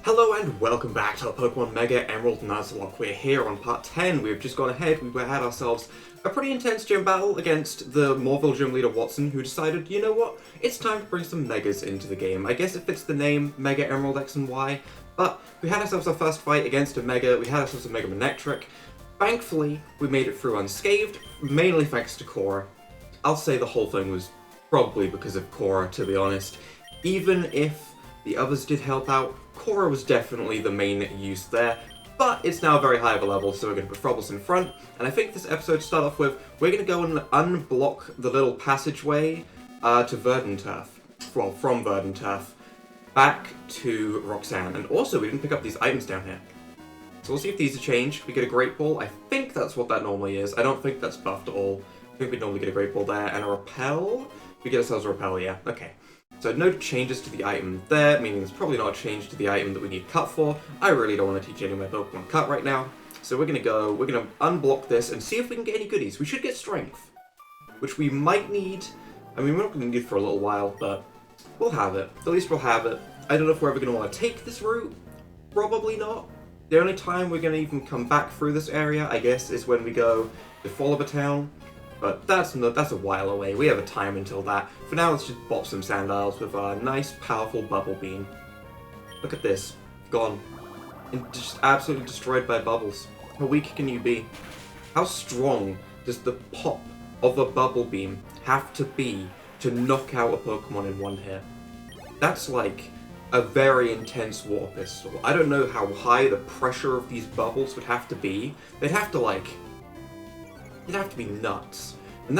Hello and welcome back to the Pokemon Mega Emerald Nuzlocke. We're here on part 10. We've just gone ahead, we had ourselves a pretty intense gym battle against the Morville gym leader Watson, who decided, you know what, it's time to bring some Megas into the game. I guess it fits the name, Mega Emerald X and Y, but we had ourselves our first fight against a Mega, we had ourselves a Mega Manectric. Thankfully, we made it through unscathed, mainly thanks to Cora. I'll say the whole thing was probably because of Cora, to be honest. Even if the others did help out, Cora was definitely the main use there, but it's now a very high of a level, so we're going to put Frobbles in front, and I think this episode to start off with, we're going to go and unblock the little passageway to Verdanturf, well, from Verdanturf, back to Roxanne, and also we didn't pick up these items down here. So we'll see if these are changed. We get a Great Ball, I think that's what that normally is, I don't think that's buffed at all. I think we normally get a Great Ball there, and a Repel? We get ourselves a Repel, yeah, okay. So no changes to the item there, meaning there's probably not a change to the item that we need Cut for. I really don't want to teach any of my Pokemon Cut right now. So we're going to unblock this and see if we can get any goodies. We should get Strength, which we might need. I mean, we're not going to need it for a little while, but we'll have it. At least we'll have it. I don't know if we're ever going to want to take this route. Probably not. The only time we're going to even come back through this area, I guess, is when we go to Follower Town. But that's a while away. We have a time until that. For now, let's just bop some Sandiles with our nice, powerful Bubble Beam. Look at this. Gone. And just absolutely destroyed by bubbles. How weak can you be? How strong does the pop of a Bubble Beam have to be to knock out a Pokemon in one hit? That's like a very intense Water Pistol. I don't know how high the pressure of these bubbles would have to be. They'd have to be nuts. And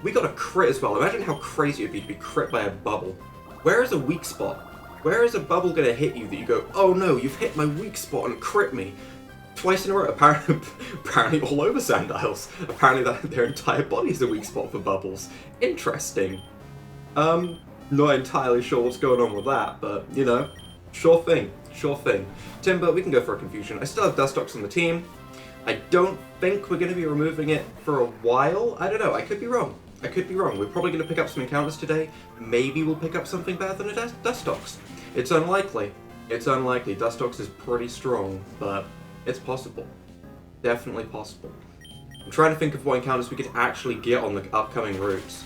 we got a crit as well. Imagine how crazy it would be to be crit by a bubble. Where is a weak spot? Where is a bubble going to hit you that you go, oh no, you've hit my weak spot and crit me? Twice in a row, apparently all over Sandiles. Apparently their entire body is a weak spot for bubbles. Interesting. Not entirely sure what's going on with that, but, you know, sure thing. Timber, we can go for a Confusion. I still have Dustox on the team. I don't think we're going to be removing it for a while. I don't know, I could be wrong. We're probably going to pick up some encounters today. Maybe we'll pick up something better than a Dustox. It's unlikely. Dustox is pretty strong, but it's possible. Definitely possible. I'm trying to think of what encounters we could actually get on the upcoming routes.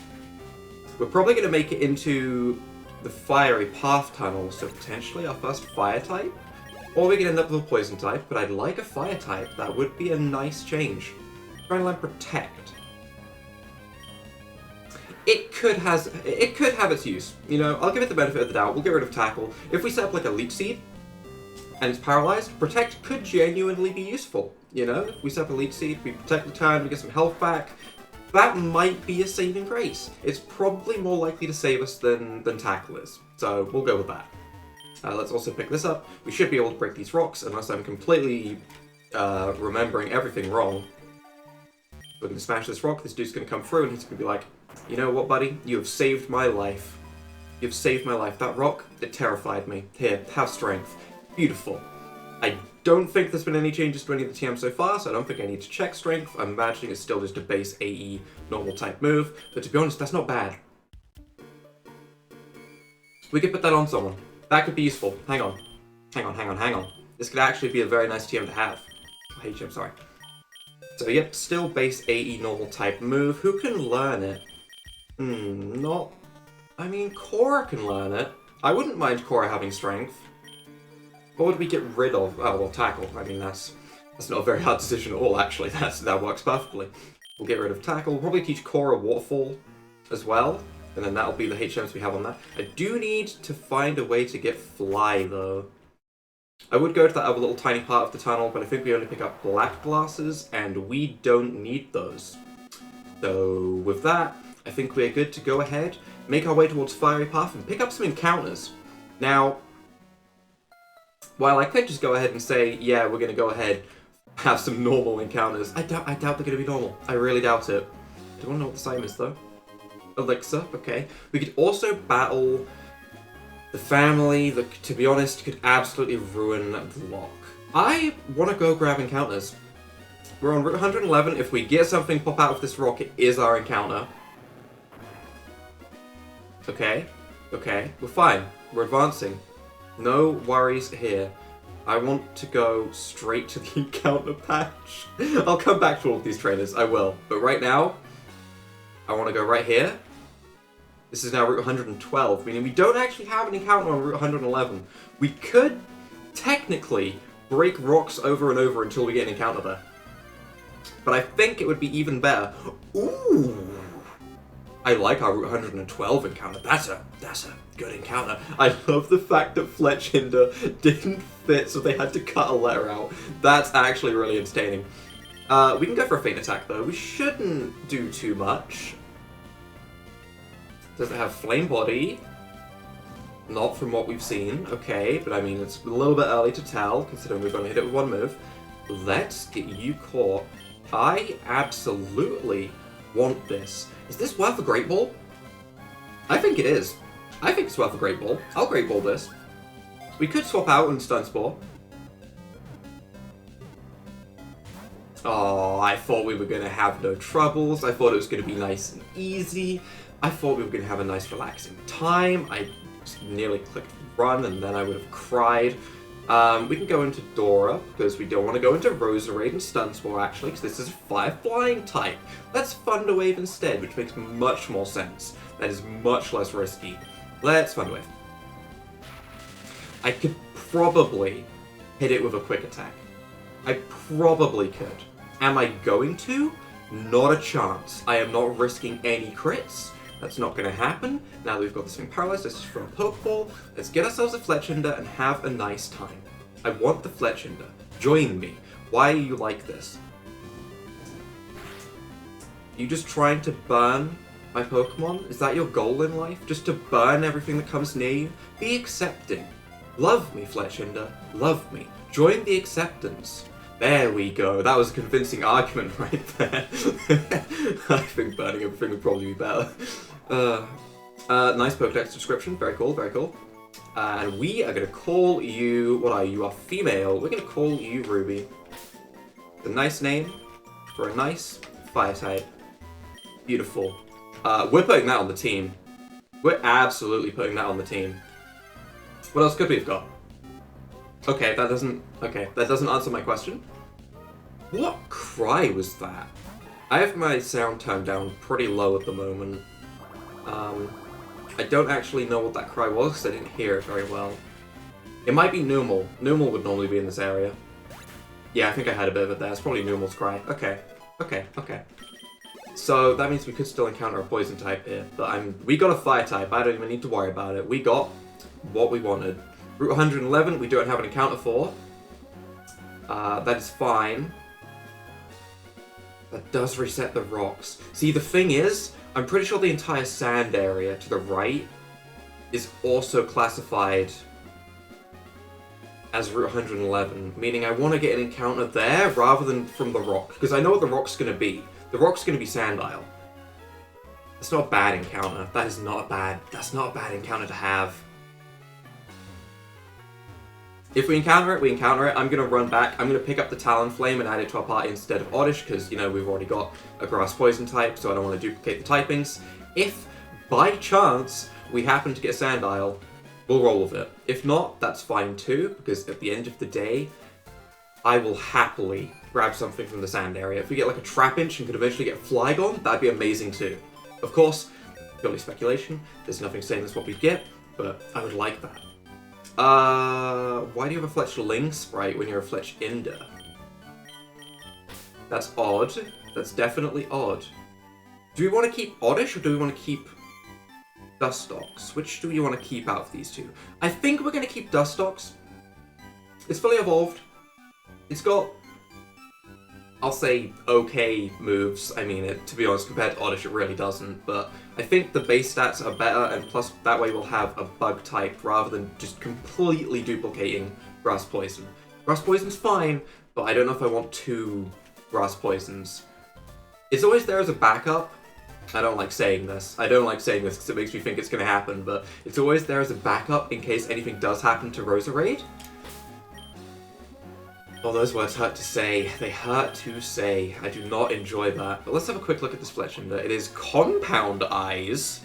We're probably going to make it into the Fiery Path Tunnel, so potentially our first Fire type? Or we could end up with a Poison type, but I'd like a Fire type. That would be a nice change. Try and learn Protect. It could have its use. You know, I'll give it the benefit of the doubt. We'll get rid of Tackle. If we set up like a Leech Seed, and it's paralyzed, Protect could genuinely be useful. You know, if we set up a Leech Seed, we protect the turn, we get some health back. That might be a saving grace. It's probably more likely to save us than Tackle is. So we'll go with that. Let's also pick this up. We should be able to break these rocks, unless I'm completely remembering everything wrong. We're going to smash this rock, this dude's going to come through, and he's going to be like, you know what, buddy? You have saved my life. You've saved my life. That rock, it terrified me. Here, have strength. Beautiful. I don't think there's been any changes to any of the TM so far, so I don't think I need to check strength. I'm imagining it's still just a base AE normal type move, but to be honest, that's not bad. We could put that on someone. That could be useful. Hang on. This could actually be a very nice TM to have. HM, sorry. So yep, still base AE normal type move. Who can learn it? I mean, Cora can learn it. I wouldn't mind Cora having strength. What would we get rid of? Oh, well, Tackle. I mean, that's not a very hard decision at all, actually. That works perfectly. We'll get rid of Tackle. We'll probably teach Cora Waterfall as well. And then that'll be the HMs we have on that. I do need to find a way to get Fly, though. I would go to that other little tiny part of the tunnel, but I think we only pick up black glasses, and we don't need those. So with that, I think we're good to go ahead, make our way towards Fiery Path, and pick up some encounters. Now, while I could just go ahead and say, yeah, we're going to go ahead, have some normal encounters, I doubt they're going to be normal. I really doubt it. I don't want to know what the same is, though. Elixir, okay. We could also battle the family that, to be honest, could absolutely ruin the lock. I want to go grab encounters. We're on Route 111. If we get something pop out of this rock, it is our encounter. Okay, we're fine. We're advancing. No worries here. I want to go straight to the encounter patch. I'll come back to all of these trainers, I will. But right now, I want to go right here. This is now Route 112, meaning we don't actually have an encounter on Route 111. We could technically break rocks over and over until we get an encounter there. But I think it would be even better. Ooh! I like our Route 112 encounter. That's a good encounter. I love the fact that Fletchinder didn't fit, so they had to cut a letter out. That's actually really entertaining. We can go for a feint attack, though. We shouldn't do too much. Does it have Flame Body? Not from what we've seen. Okay, but I mean, it's a little bit early to tell, considering we've only hit it with one move. Let's get you caught. I absolutely want this. Is this worth a Great Ball? I think it is. I think it's worth a Great Ball. I'll Great Ball this. We could swap out and Stun Spore. Oh, I thought we were going to have no troubles. I thought it was going to be nice and easy. I thought we were going to have a nice relaxing time. I nearly clicked run and then I would have cried. We can go into Dora, because we don't want to go into Roserade and Stun Spore, actually, because this is a Fire Flying type. Let's Thunder Wave instead, which makes much more sense. That is much less risky. Let's Thunder Wave. I could probably hit it with a Quick Attack. I probably could. Am I going to? Not a chance. I am not risking any crits. That's not going to happen. Now that we've got this thing paralyzed, let's just throw a Pokeball. Let's get ourselves a Fletchinder and have a nice time. I want the Fletchinder. Join me. Why are you like this? You just trying to burn my Pokemon? Is that your goal in life? Just to burn everything that comes near you? Be accepting. Love me, Fletchinder. Love me. Join the acceptance. There we go. That was a convincing argument right there. I think burning everything would probably be better. Nice Pokedex description. Very cool, very cool. And we are going to call you... What are you? You are female. We're going to call you Ruby. A nice name for a nice fire type. Beautiful. We're putting that on the team. We're absolutely putting that on the team. What else could we have got? Okay, that doesn't answer my question. What cry was that? I have my sound turned down pretty low at the moment. I don't actually know what that cry was because I didn't hear it very well. It might be Numal. Numal would normally be in this area. Yeah, I think I had a bit of it there. It's probably Numal's cry. Okay. So that means we could still encounter a poison type here, but we got a fire type. I don't even need to worry about it. We got what we wanted. Route 111, we don't have an encounter for. That is fine. That does reset the rocks. See, the thing is, I'm pretty sure the entire sand area to the right is also classified as Route 111, meaning I want to get an encounter there rather than from the rock, because I know what the rock's going to be. The rock's going to be Sand Isle. That's not a bad encounter. That's not a bad encounter to have. If we encounter it, we encounter it. I'm going to run back. I'm going to pick up the Talonflame and add it to our party instead of Oddish, because, you know, we've already got a Grass Poison type, so I don't want to duplicate the typings. If, by chance, we happen to get Sand Isle, we'll roll with it. If not, that's fine too, because at the end of the day, I will happily grab something from the sand area. If we get like a Trapinch and could eventually get Flygon, that'd be amazing too. Of course, purely speculation. There's nothing saying that's what we'd get, but I would like that. Why do you have a Fletchling sprite when you're a Fletchinder? That's odd. That's definitely odd. Do we want to keep Oddish or do we want to keep Dustox? Which do we want to keep out of these two? I think we're going to keep Dustox. It's fully evolved. It's got, I'll say, okay moves. I mean, to be honest, compared to Oddish, it really doesn't. But I think the base stats are better, and plus that way we'll have a bug type rather than just completely duplicating Grass Poison. Grass Poison's fine, but I don't know if I want two Grass Poisons. It's always there as a backup. I don't like saying this. I don't like saying this because it makes me think it's going to happen, but it's always there as a backup in case anything does happen to Roserade. Oh, those words hurt to say. They hurt to say. I do not enjoy that. But let's have a quick look at this Fletchinder. It is Compound Eyes.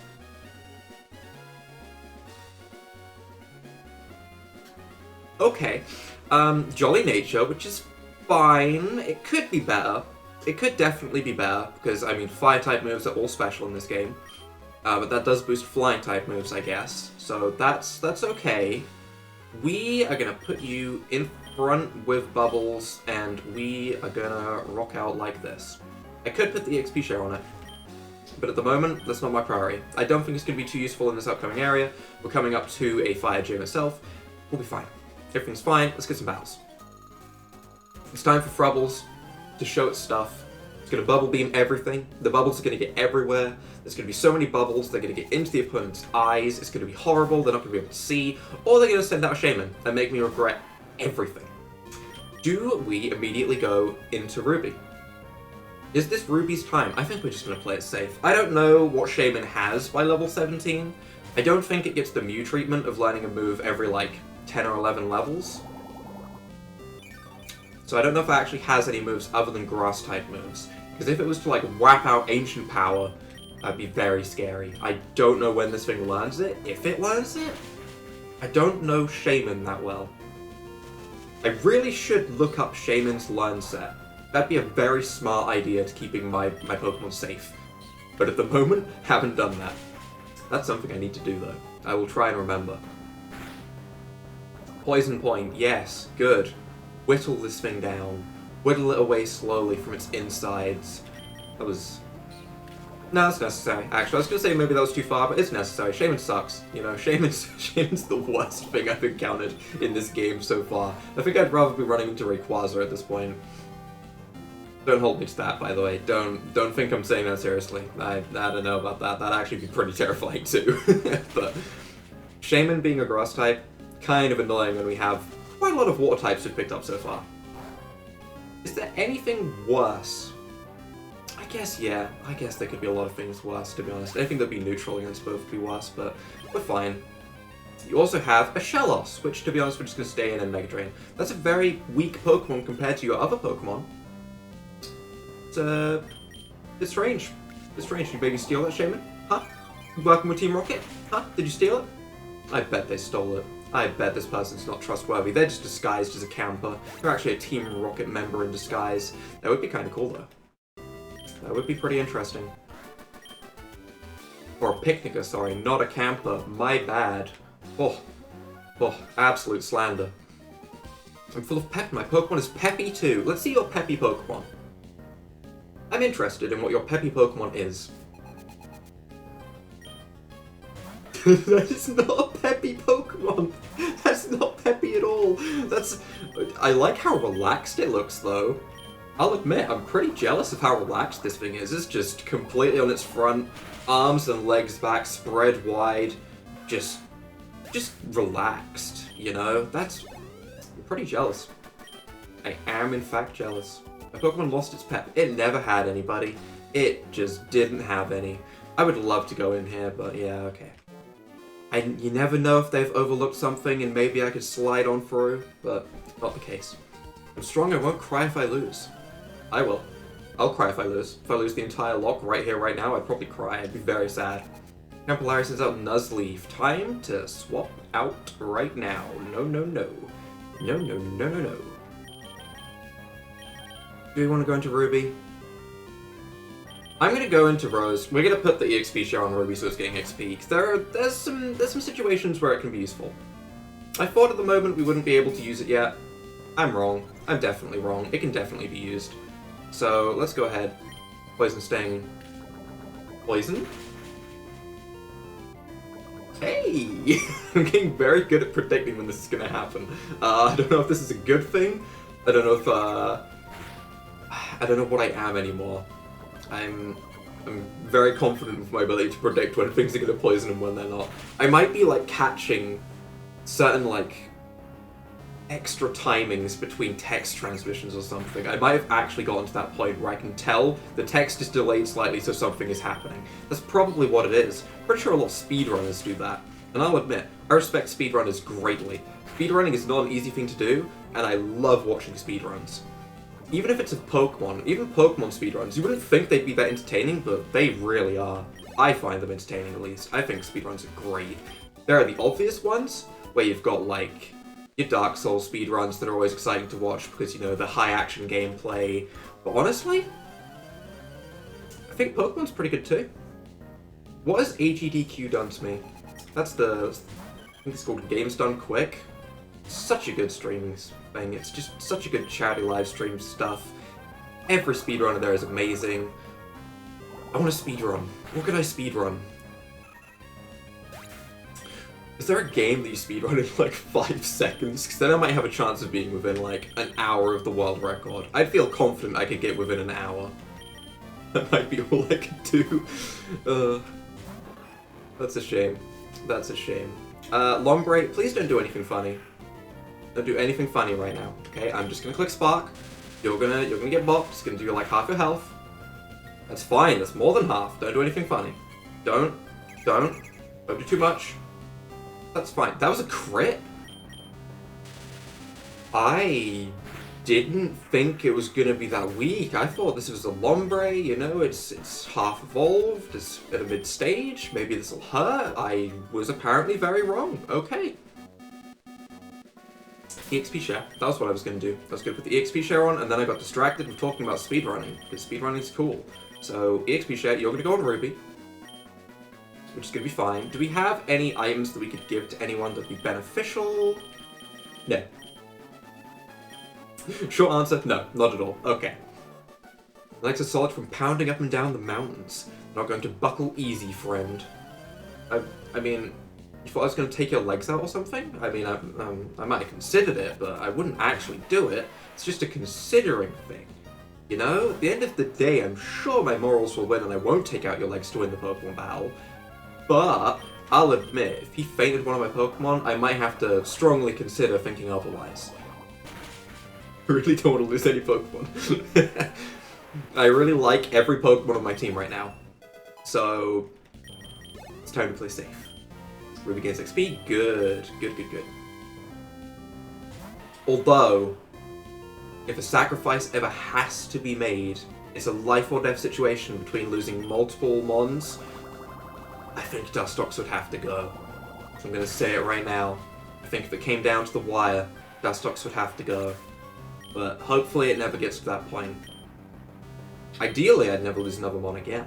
Okay. Jolly Nature, which is fine. It could be better. It could definitely be better, because, I mean, Fire-type moves are all special in this game. But that does boost Flying-type moves, I guess. So that's okay. We are gonna put you in front with Bubbles, and we are gonna rock out like this. I could put the XP share on it, but at the moment, that's not my priority. I don't think it's gonna be too useful in this upcoming area. We're coming up to a fire gym itself. We'll be fine. Everything's fine. Let's get some battles. It's time for Frubbles to show its stuff. It's gonna bubble beam everything. The bubbles are gonna get everywhere. There's gonna be so many bubbles, they're gonna get into the opponent's eyes. It's gonna be horrible, they're not gonna be able to see. Or they're gonna send out a Shaman and make me regret everything. Do we immediately go into Ruby? Is this Ruby's time? I think we're just gonna play it safe. I don't know what Shaman has by level 17. I don't think it gets the Mew treatment of learning a move every like 10 or 11 levels. So I don't know if it actually has any moves other than grass-type moves. Because if it was to like whap out Ancient Power, that'd be very scary. I don't know when this thing learns it, if it learns it. I don't know Shaman that well. I really should look up Shaman's learn set. That'd be a very smart idea to keeping my Pokemon safe. But at the moment, haven't done that. That's something I need to do though. I will try and remember. Poison Point, yes, good. Whittle this thing down. Whittle it away slowly from its insides. That was... No, that's necessary. Actually, I was going to say maybe that was too far, but it's necessary. Shaman sucks. You know, Shaman's the worst thing I've encountered in this game so far. I think I'd rather be running into Rayquaza at this point. Don't hold me to that, by the way. Don't think I'm saying that seriously. I don't know about that. That'd actually be pretty terrifying too. But Shaman being a grass type, kind of annoying when we have quite a lot of water types we've picked up so far. Is there anything worse? I guess, yeah. I guess there could be a lot of things worse, to be honest. Anything that'd be neutral against both would be worse, but we're fine. You also have a Shellos, which, to be honest, we're just going to stay in and Mega Drain. That's a very weak Pokemon compared to your other Pokemon. It's strange. It's strange. Did you maybe steal that, Shaman? Huh? You working with Team Rocket? Huh? Did you steal it? I bet they stole it. I bet this person's not trustworthy. They're just disguised as a camper. They're actually a Team Rocket member in disguise. That would be kind of cool, though. That would be pretty interesting. Or a picnicker, sorry, not a camper. My bad. Oh, absolute slander. I'm full of pep. My Pokemon is peppy too. Let's see your peppy Pokemon. I'm interested in what your peppy Pokemon is. That is not a peppy Pokemon. That's not peppy at all. That's... I like how relaxed it looks, though. I'll admit, I'm pretty jealous of how relaxed this thing is. It's just completely on its front, arms and legs back, spread wide, just relaxed, you know? I'm pretty jealous. I am, in fact, jealous. My Pokemon lost its pep. It never had anybody. It just didn't have any. I would love to go in here, but yeah, okay. You never know if they've overlooked something and maybe I could slide on through, but not the case. I'm strong, I won't cry if I lose. I will. I'll cry if I lose. If I lose the entire lock right here, right now, I'd probably cry. I'd be very sad. Campolari sends out Nuzlocke. Time to swap out right now. No. No. Do we want to go into Ruby? I'm going to go into Rose. We're going to put the EXP share on Ruby so it's getting XP, because there's some situations where it can be useful. I thought at the moment we wouldn't be able to use it yet. I'm wrong. I'm definitely wrong. It can definitely be used. So let's go ahead. Poison Sting. Poison? Hey! I'm getting very good at predicting when this is going to happen. I don't know if this is a good thing. I don't know if, I don't know what I am anymore. I'm very confident with my ability to predict when things are going to poison and when they're not. I might be, like, catching certain, like, extra timings between text transmissions or something. I might have actually gotten to that point where I can tell the text is delayed slightly so something is happening. That's probably what it is. Pretty sure a lot of speedrunners do that. And I'll admit, I respect speedrunners greatly. Speedrunning is not an easy thing to do, and I love watching speedruns. Even if it's a Pokemon, even Pokemon speedruns, you wouldn't think they'd be that entertaining, but they really are. I find them entertaining, at least. I think speedruns are great. There are the obvious ones, where you've got, like, your Dark Souls speedruns that are always exciting to watch because, you know, the high-action gameplay. But honestly, I think Pokemon's pretty good too. What has AGDQ done to me? That's the... I think it's called Games Done Quick. Such a good streaming thing. It's just such a good chatty live stream stuff. Every speedrunner there is amazing. I want to speedrun. What could I speedrun? Is there a game that you speedrun in like 5 seconds? Because then I might have a chance of being within like an hour of the world record. I'd feel confident I could get within an hour. That might be all I could do. That's a shame. That's a shame. Lombre, please don't do anything funny. Don't do anything funny right now. Okay, I'm just gonna click Spark. You're gonna get bopped. It's gonna do like half your health. That's fine. That's more than half. Don't do anything funny. Don't do too much. That's fine. That was a crit? I didn't think it was gonna be that weak. I thought this was a Lombre, you know, it's half evolved, it's at a mid-stage, maybe this'll hurt. I was apparently very wrong. Okay. EXP share. That was what I was gonna do. I was gonna put the EXP share on, and then I got distracted with talking about speedrunning, because speedrunning's cool. So, EXP share, you're gonna go on Ruby, which is gonna be fine. Do we have any items that we could give to anyone that'd be beneficial? No. Short answer, no, not at all. Okay. Legs are solid from pounding up and down the mountains. Not going to buckle easy, friend. I mean, you thought I was going to take your legs out or something? I mean, I might have considered it, but I wouldn't actually do it. It's just a considering thing. You know? At the end of the day, I'm sure my morals will win and I won't take out your legs to win the Pokemon battle. But I'll admit, if he fainted one of my Pokemon, I might have to strongly consider thinking otherwise. I really don't want to lose any Pokemon. I really like every Pokemon on my team right now. So, it's time to play safe. Ruby gains XP, good. Although, if a sacrifice ever has to be made, it's a life or death situation between losing multiple Mons, I think Dustox would have to go. I'm going to say it right now. I think if it came down to the wire, Dustox would have to go. But hopefully it never gets to that point. Ideally, I'd never lose another Mon again.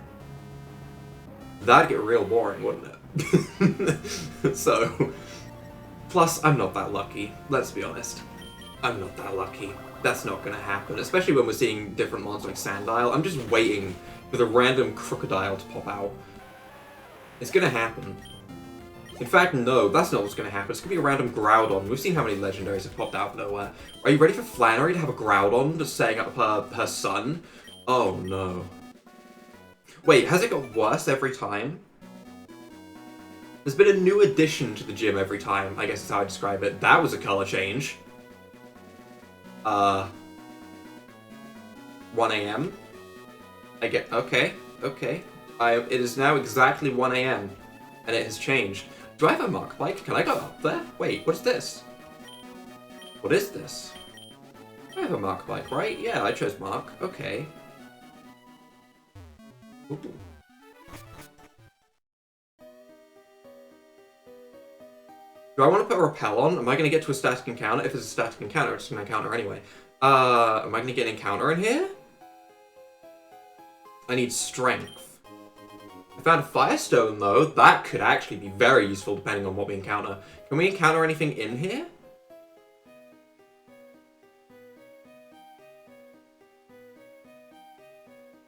That'd get real boring, wouldn't it? So, plus, I'm not that lucky. Let's be honest. I'm not that lucky. That's not gonna happen, especially when we're seeing different Mons like Sandile. I'm just waiting for the random Crocodile to pop out. It's gonna happen. In fact, no, that's not what's going to happen. It's going to be a random Groudon. We've seen how many legendaries have popped out of nowhere. Are you ready for Flannery to have a Groudon just setting up her son? Oh no. Wait, has it got worse every time? There's been a new addition to the gym every time, I guess is how I describe it. That was a color change. 1 AM? I get, okay. It is now exactly 1 AM, and it has changed. Do I have a Mark Bike? Can I go up there? Wait, what's this? What is this? I have a Mark Bike, right? Yeah, I chose Mark. Okay. Ooh. Do I want to put a Repel on? Am I going to get to a static encounter? If it's a static encounter, it's an encounter anyway. Am I going to get an encounter in here? I need strength. I found a Firestone, though. That could actually be very useful depending on what we encounter. Can we encounter anything in here?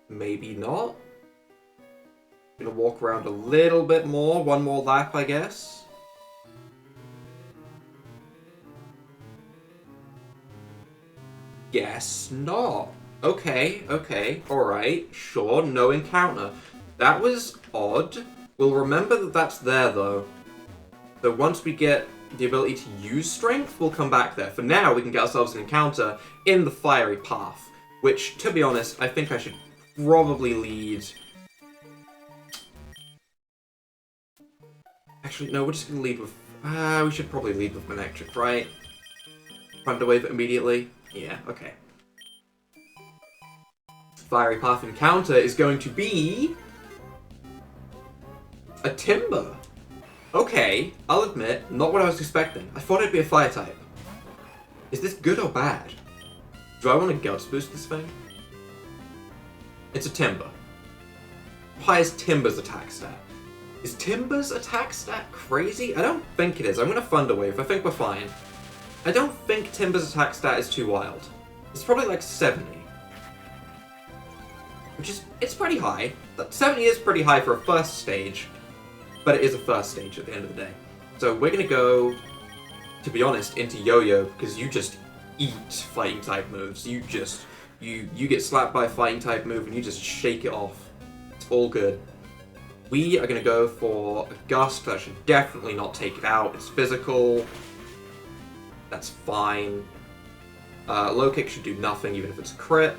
Maybe not. I'm gonna walk around a little bit more. One more lap, I guess. Guess not. Okay, alright, sure, no encounter. That was odd. We'll remember that that's there, though. So once we get the ability to use strength, we'll come back there. For now, we can get ourselves an encounter in the Fiery Path, which, to be honest, I think I should probably lead... Actually, no, we're just going to lead with... we should probably lead with Manectric, right? Thunder Wave immediately? Yeah, okay. Fiery Path encounter is going to be... a Timber. Okay, I'll admit, not what I was expecting. I thought it'd be a Fire type. Is this good or bad? Do I want to Guts Boost this thing? It's a Timber. How high is Timber's attack stat? Is Timber's attack stat crazy? I don't think it is. I'm going to Thunderwave. I think we're fine. I don't think Timber's attack stat is too wild. It's probably like 70. Which is, it's pretty high. 70 is pretty high for a first stage, but it is a first stage at the end of the day. So we're going to go, to be honest, into Yo-Yo, because you just eat fighting type moves. You get slapped by a fighting type move and you just shake it off. It's all good. We are going to go for a Gust. That should definitely not take it out. It's physical. That's fine. Low kick should do nothing, even if it's a crit.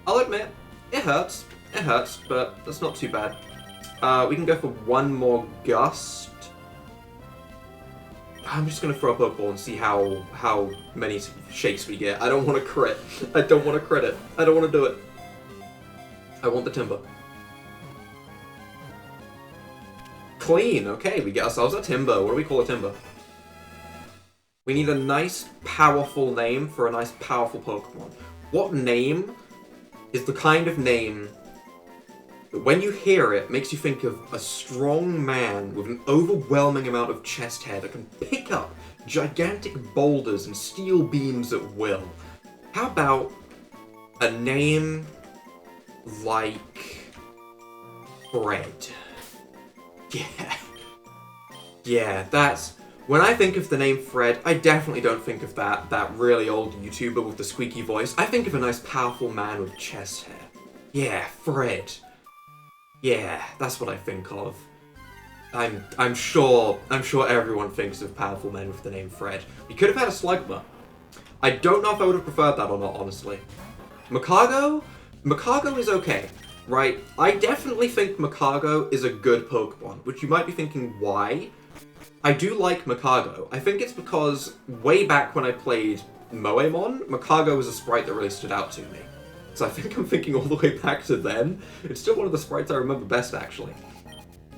I'll admit, it hurts. It hurts, but that's not too bad. We can go for one more Gust. I'm just going to throw a Pokeball and see how many shakes we get. I don't want to crit. I don't want to crit it. I don't want to do it. I want the Timber. Clean. Okay, we get ourselves a Timber. What do we call a Timber? We need a nice, powerful name for a nice, powerful Pokemon. What name is the kind of name that when you hear it makes you think of a strong man with an overwhelming amount of chest hair that can pick up gigantic boulders and steel beams at will? How about a name like Fred? Yeah, that's... When I think of the name Fred, I definitely don't think of that really old YouTuber with the squeaky voice. I think of a nice, powerful man with chest hair. Yeah, Fred. Yeah, that's what I think of. I'm sure everyone thinks of powerful men with the name Fred. We could have had a Slugma. I don't know if I would have preferred that or not, honestly. Makago? Makago is okay, right? I definitely think Makago is a good Pokemon, which you might be thinking, why? I do like Makago. I think it's because way back when I played Moemon, Makago was a sprite that really stood out to me. So I think I'm thinking all the way back to then. It's still one of the sprites I remember best, actually.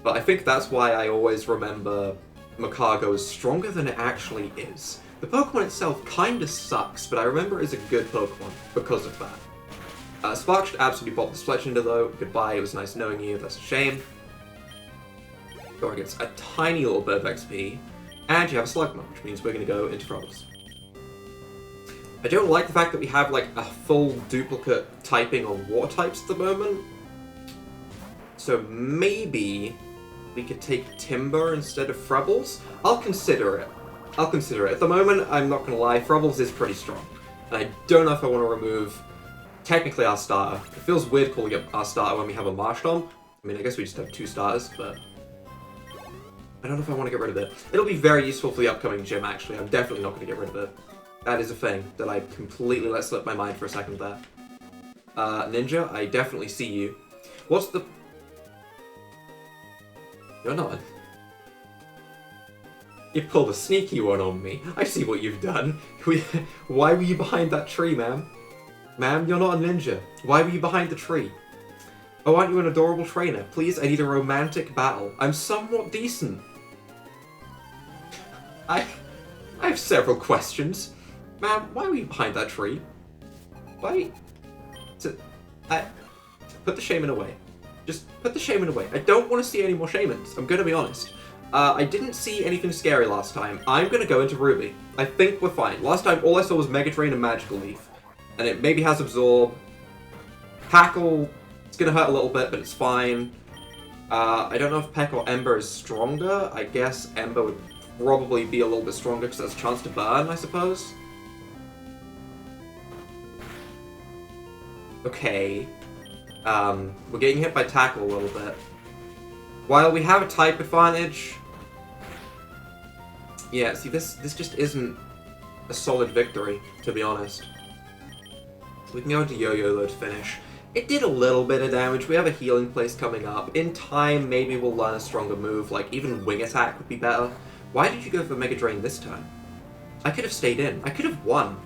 But I think that's why I always remember Makago as stronger than it actually is. The Pokemon itself kinda sucks, but I remember it as a good Pokemon because of that. Spark should absolutely pop the Fletchinder though. Goodbye, it was nice knowing you, that's a shame. Dora gets a tiny little bit of XP, and you have a Slugma, which means we're gonna go into troubles. I don't like the fact that we have like a full duplicate typing on water types at the moment. So maybe we could take Timber instead of Frubbles. I'll consider it. I'll consider it. At the moment, I'm not gonna lie, Frubbles is pretty strong. And I don't know if I want to remove technically our starter. It feels weird calling it our starter when we have a Marshtomp. I mean, I guess we just have two starters, but I don't know if I want to get rid of it. It'll be very useful for the upcoming gym, actually. I'm definitely not going to get rid of it. That is a thing that I completely let slip my mind for a second there. Ninja, I definitely see you. What's the... You're not. You pulled a sneaky one on me. I see what you've done. Why were you behind that tree, ma'am? Ma'am, you're not a ninja. Why were you behind the tree? Oh, aren't you an adorable trainer? Please, I need a romantic battle. I'm somewhat decent. I have several questions. Ma'am, why were you behind that tree? Why? Put the shaman away. Just put the shaman away. I don't want to see any more shamans. I'm gonna be honest. I didn't see anything scary last time. I'm gonna go into Ruby. I think we're fine. Last time, all I saw was Mega Drain and Magical Leaf. And it maybe has Absorb. Tackle, it's gonna hurt a little bit, but it's fine. I don't know if Peck or Ember is stronger. I guess Ember would probably be a little bit stronger because there's a chance to burn, I suppose. Okay. We're getting hit by Tackle a little bit. While we have a type advantage... Yeah, see, this just isn't a solid victory, to be honest. So we can go into Yo-Yo, though, to finish. It did a little bit of damage. We have a healing place coming up. In time, maybe we'll learn a stronger move, like even Wing Attack would be better. Why did you go for Mega Drain this time? I could have stayed in. I could have won.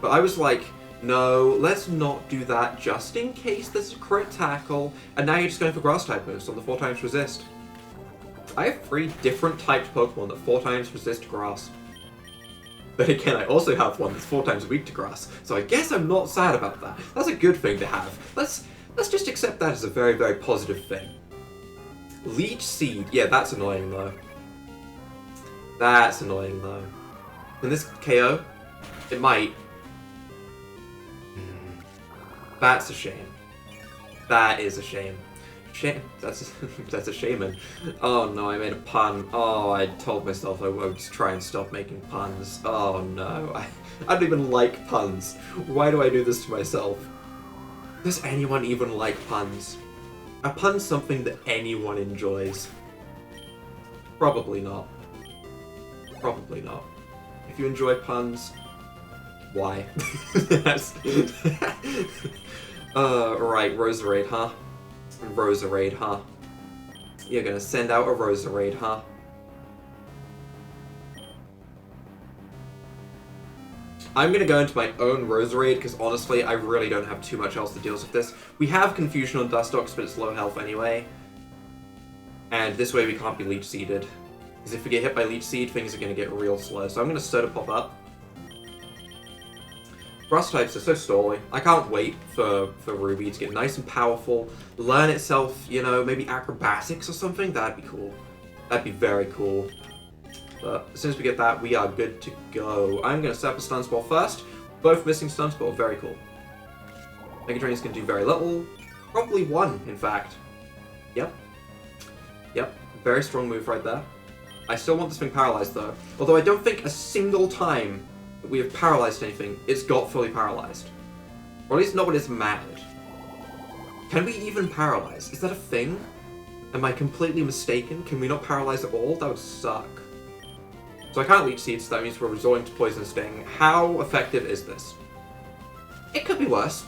But I was like, no, let's not do that just in case there's a crit tackle. And now you're just going for Grass type moves on the 4 times resist. I have 3 different typed Pokemon that 4 times resist Grass. But again, I also have one that's 4 times a week to grass, so I guess I'm not sad about that. That's a good thing to have. Let's just accept that as a very, very positive thing. Leech Seed. Yeah, that's annoying, though. That's annoying, though. Can this KO? It might. That's a shame. That is a shame. That's a shaman. Oh no, I made a pun. Oh, I told myself I won't try and stop making puns. Oh no, I don't even like puns. Why do I do this to myself? Does anyone even like puns? Are puns something that anyone enjoys? Probably not. Probably not. If you enjoy puns, why? Right, Roserade, huh? Roserade, huh? You're gonna send out a Roserade, huh? I'm gonna go into my own Roserade, because honestly, I really don't have too much else to deal with this. We have Confusion on Dustox, but it's low health anyway. And this way we can't be Leech Seeded. Because if we get hit by Leech Seed, things are gonna get real slow. So I'm gonna Soda Pop up. Grass types are so stally. I can't wait for Ruby to get nice and powerful, learn itself, you know, maybe acrobatics or something. That'd be cool. That'd be very cool. But as soon as we get that, we are good to go. I'm going to set up a Stun Spell first. Both missing Stun Spell, very cool. Mega Drain's going to do very little. Probably 1, in fact. Yep. Yep. Very strong move right there. I still want this thing paralyzed, though. Although I don't think a single time we have paralyzed anything, it's got fully paralyzed. Or at least not when it's mad. Can we even paralyze? Is that a thing? Am I completely mistaken? Can we not paralyze at all? That would suck. So I can't Leech Seed, so that means we're resorting to Poison Sting. How effective is this? It could be worse.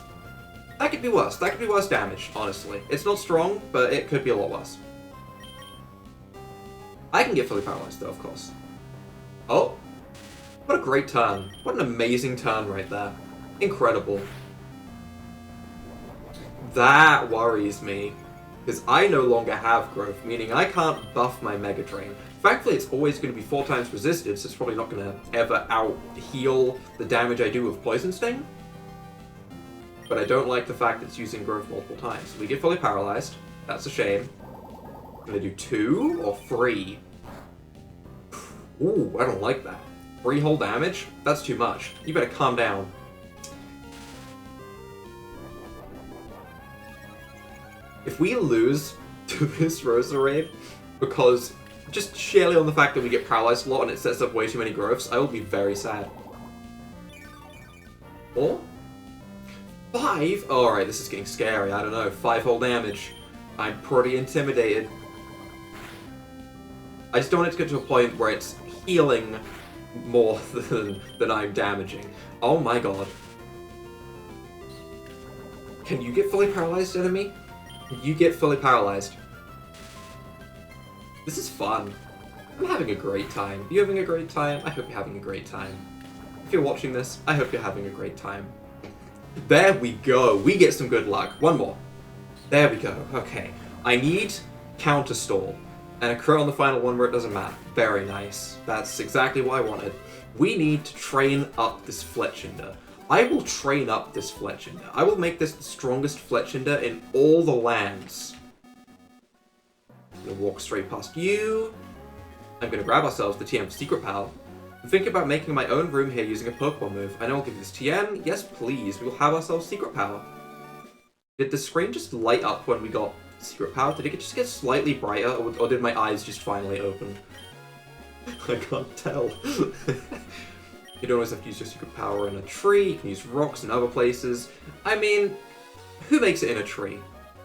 That could be worse. That could be worse damage, honestly. It's not strong, but it could be a lot worse. I can get fully paralyzed, though, of course. Oh! What a great turn. What an amazing turn right there. Incredible. That worries me. Because I no longer have growth, meaning I can't buff my Mega Drain. Thankfully, it's always going to be 4 times resisted, so it's probably not going to ever out-heal the damage I do with Poison Sting. But I don't like the fact that it's using growth multiple times. We get fully paralyzed. That's a shame. I'm going to do 2 or 3. Ooh, I don't like that. 3 whole damage? That's too much. You better calm down. If we lose to this Roserade, because just sheerly on the fact that we get paralyzed a lot and it sets up way too many growths, I will be very sad. 4? 5? Oh, alright, this is getting scary. I don't know. 5 whole damage. I'm pretty intimidated. I just don't want it to get to a point where it's healing more than I'm damaging. Oh my god. Can you get fully paralyzed, enemy? You get fully paralyzed. This is fun. I'm having a great time. You having a great time? I hope you're having a great time. If you're watching this, I hope you're having a great time. There we go. We get some good luck. One more. There we go. Okay. I need counter stall. And a crit on the final one where it doesn't matter. Very nice. That's exactly what I wanted. We need to train up this Fletchinder. I will train up this Fletchinder. I will make this the strongest Fletchinder in all the lands. We'll walk straight past you. I'm going to grab ourselves the TM for Secret Power. I'm thinking about making my own room here using a Pokemon move. I know I'll give you this TM. Yes, please. We will have ourselves Secret Power. Did the screen just light up when we got Secret Power? Did it just get slightly brighter, or did my eyes just finally open? I can't tell. You don't always have to use your Secret Power in a tree, you can use rocks in other places. I mean, who makes it in a tree?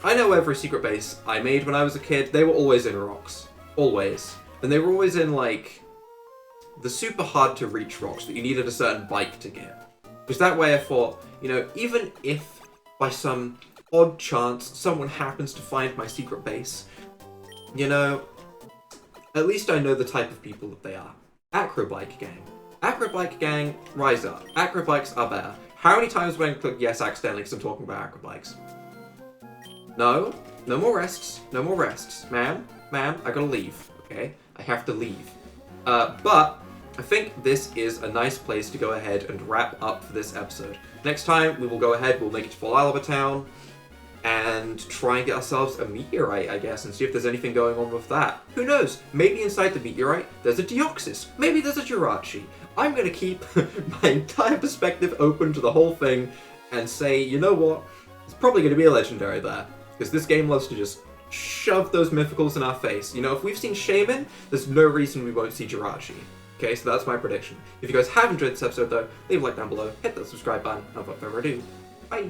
I know every secret base I made when I was a kid, they were always in rocks. Always. And they were always in, like, the super hard to reach rocks that you needed a certain bike to get. Because that way I thought, you know, even if by some odd chance someone happens to find my secret base, you know, at least I know the type of people that they are. Acrobike Gang. Acrobike Gang, rise up. Acrobikes are better. How many times when I click yes accidentally because I'm talking about acrobikes? No? No more rests. No more rests. Ma'am? Ma'am, I gotta leave. Okay? I have to leave. But I think this is a nice place to go ahead and wrap up for this episode. Next time, we will go ahead, we'll make it to Fallalaba Town, and try and get ourselves a meteorite, I guess, and see if there's anything going on with that. Who knows? Maybe inside the meteorite, there's a Deoxys. Maybe there's a Jirachi. I'm gonna keep my entire perspective open to the whole thing, and say, you know what? It's probably gonna be a legendary there. Because this game loves to just shove those mythicals in our face. You know, if we've seen Shaman, there's no reason we won't see Jirachi. Okay, so that's my prediction. If you guys have enjoyed this episode though, leave a like down below, hit that subscribe button, and without further ado, bye!